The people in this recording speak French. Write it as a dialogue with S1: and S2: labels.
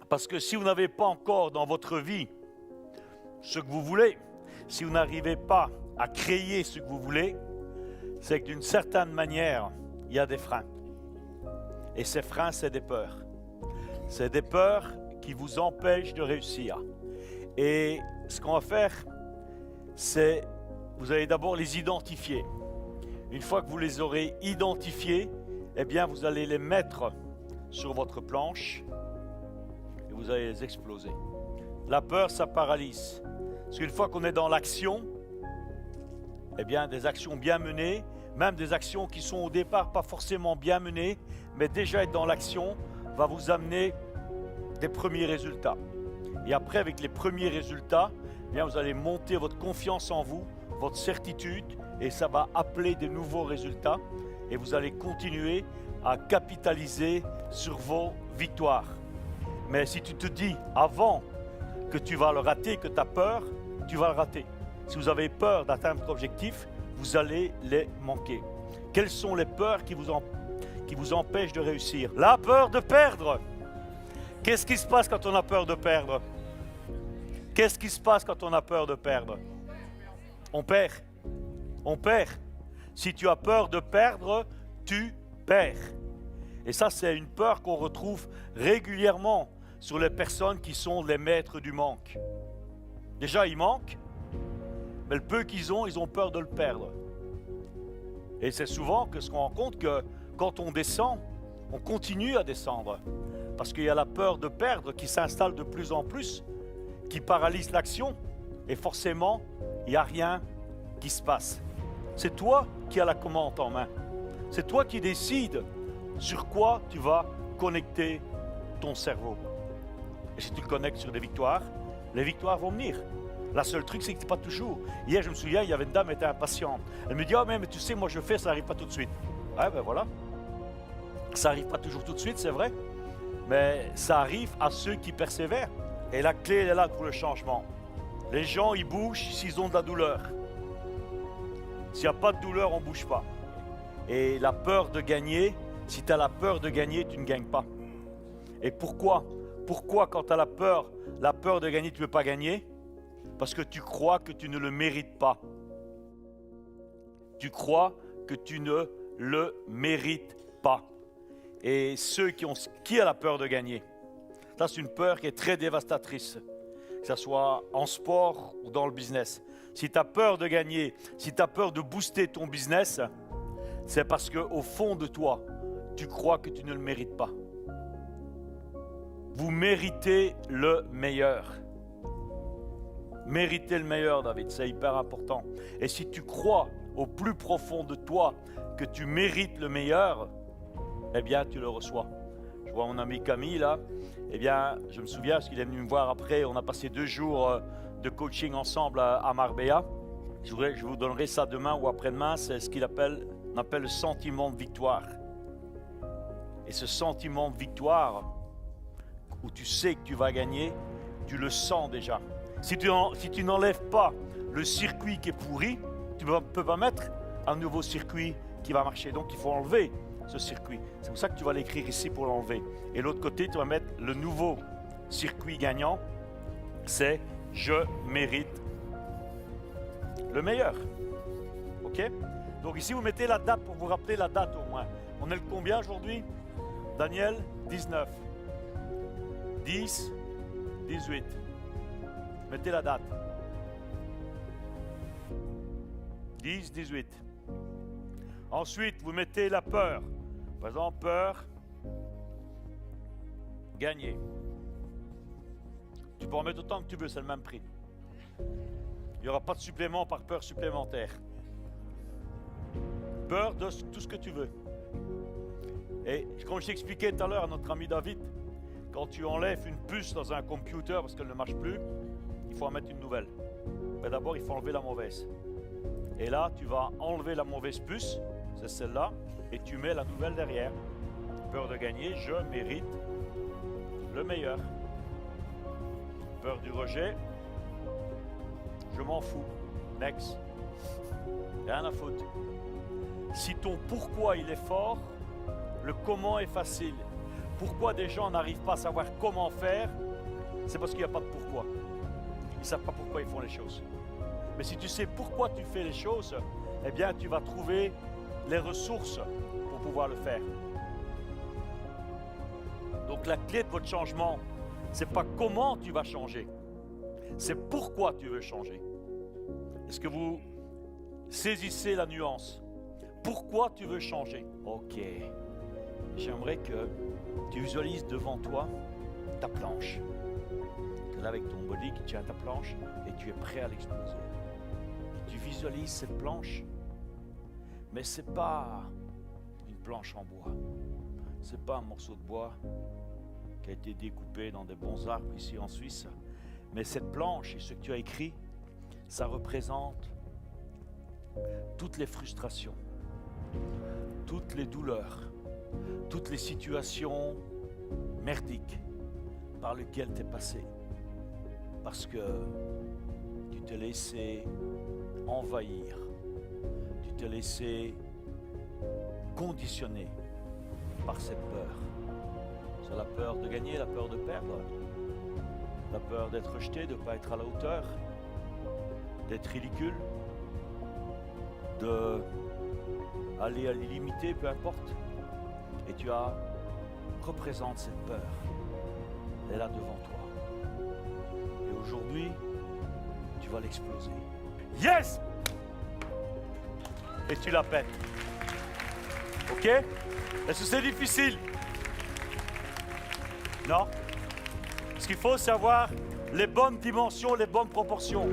S1: Parce que si vous n'avez pas encore dans votre vie ce que vous voulez, si vous n'arrivez pas à créer ce que vous voulez, c'est que d'une certaine manière, il y a des freins. Et ces freins, c'est des peurs. C'est des peurs qui vous empêchent de réussir. Et ce qu'on va faire, c'est, vous allez d'abord les identifier. Une fois que vous les aurez identifiés, eh bien, vous allez les mettre sur votre planche et vous allez les exploser. La peur, ça paralyse. Parce qu'une fois qu'on est dans l'action, eh bien, des actions bien menées, même des actions qui sont au départ pas forcément bien menées, mais déjà être dans l'action va vous amener des premiers résultats. Et après, avec les premiers résultats, eh bien, vous allez monter votre confiance en vous, votre certitude, et ça va appeler de nouveaux résultats. Et vous allez continuer à capitaliser sur vos victoires. Mais si tu te dis avant que tu vas le rater, que tu as peur, tu vas le rater. Si vous avez peur d'atteindre votre objectif, vous allez les manquer. Quelles sont les peurs qui vous empêchent de réussir? La peur de perdre. Qu'est-ce qui se passe quand on a peur de perdre? Qu'est-ce qui se passe quand on a peur de perdre? On perd. On perd. Si tu as peur de perdre, tu perds. Et ça, c'est une peur qu'on retrouve régulièrement sur les personnes qui sont les maîtres du manque. Déjà, ils manquent, mais le peu qu'ils ont, ils ont peur de le perdre. Et c'est souvent que ce qu'on rencontre, que quand on descend, on continue à descendre. Parce qu'il y a la peur de perdre qui s'installe de plus en plus, qui paralyse l'action. Et forcément, il n'y a rien qui se passe. C'est toi qui as la commande en main. C'est toi qui décides sur quoi tu vas connecter ton cerveau. Et si tu le connectes sur des victoires, les victoires vont venir. La seule truc, c'est que c'est pas toujours. Hier, je me souviens, il y avait une dame qui était impatiente. Elle me dit, ah, mais tu sais, moi je fais, ça n'arrive pas tout de suite. Ouais, ben voilà. Ça n'arrive pas toujours tout de suite, c'est vrai. Mais ça arrive à ceux qui persévèrent. Et la clé, elle est là pour le changement. Les gens, ils bougent s'ils ont de la douleur. S'il n'y a pas de douleur, on ne bouge pas. Et la peur de gagner, si tu as la peur de gagner, tu ne gagnes pas. Et pourquoi? Pourquoi quand tu as la peur de gagner, tu ne veux pas gagner? Parce que tu crois que tu ne le mérites pas. Tu crois que tu ne le mérites pas. Et ceux qui a la peur de gagner, ça c'est une peur qui est très dévastatrice. Que ce soit en sport ou dans le business. Si tu as peur de gagner, si tu as peur de booster ton business, c'est parce qu'au fond de toi, tu crois que tu ne le mérites pas. Vous méritez le meilleur. Méritez le meilleur, David, c'est hyper important. Et si tu crois au plus profond de toi que tu mérites le meilleur, eh bien, tu le reçois. Je vois mon ami Camille là, eh bien, je me souviens parce qu'il est venu me voir après, on a passé 2 jours de coaching ensemble à Marbella. Je vous donnerai ça demain ou après-demain, c'est ce qu'on appelle le sentiment de victoire. Et ce sentiment de victoire, où tu sais que tu vas gagner, tu le sens déjà. Si tu n'enlèves pas le circuit qui est pourri, tu ne peux pas mettre un nouveau circuit qui va marcher. Donc il faut enlever ce circuit. C'est pour ça que tu vas l'écrire ici pour l'enlever. Et l'autre côté, tu vas mettre le nouveau circuit gagnant. C'est « Je mérite le meilleur ». Ok? Donc ici, vous mettez la date pour vous rappeler la date au moins. On est le combien aujourd'hui? Daniel, 19. 10, 18. Mettez la date. 10, 18. Ensuite, vous mettez la peur. Par exemple, peur, gagner. Tu peux en mettre autant que tu veux, c'est le même prix. Il n'y aura pas de supplément par peur supplémentaire. Peur de tout ce que tu veux. Et comme je t'expliquais tout à l'heure à notre ami David, quand tu enlèves une puce dans un computer parce qu'elle ne marche plus, il faut en mettre une nouvelle. Mais d'abord, il faut enlever la mauvaise. Et là, tu vas enlever la mauvaise puce, c'est celle-là, et tu mets la nouvelle derrière. Peur de gagner, je mérite le meilleur. Peur du rejet, je m'en fous. Next. Rien à foutre. Si ton pourquoi il est fort, le comment est facile. Pourquoi des gens n'arrivent pas à savoir comment faire? C'est parce qu'il n'y a pas de pourquoi. Ils ne savent pas pourquoi ils font les choses. Mais si tu sais pourquoi tu fais les choses, eh bien tu vas trouver les ressources pour pouvoir le faire. Donc la clé de votre changement, ce n'est pas comment tu vas changer, c'est pourquoi tu veux changer. Est-ce que vous saisissez la nuance? Pourquoi tu veux changer? Ok. J'aimerais que tu visualises devant toi ta planche. Tu es là avec ton body qui tient ta planche et tu es prêt à l'exploser. Et tu visualises cette planche, mais ce n'est pas une planche en bois. Ce n'est pas un morceau de bois qui a été découpé dans des bons arbres ici en Suisse. Mais cette planche et ce que tu as écrit, ça représente toutes les frustrations, toutes les douleurs, toutes les situations merdiques par lesquelles tu es passé. Parce que tu t'es laissé envahir, tu t'es laissé conditionner par cette peur. C'est la peur de gagner, la peur de perdre, la peur d'être rejeté, de ne pas être à la hauteur, d'être ridicule, d'aller à l'illimité, peu importe. Et tu représentes cette peur. Elle est là devant toi. Et aujourd'hui, tu vas l'exploser. Yes! Et tu la pètes. Ok? Est-ce que c'est difficile? Non? Ce qu'il faut, c'est avoir les bonnes dimensions, les bonnes proportions.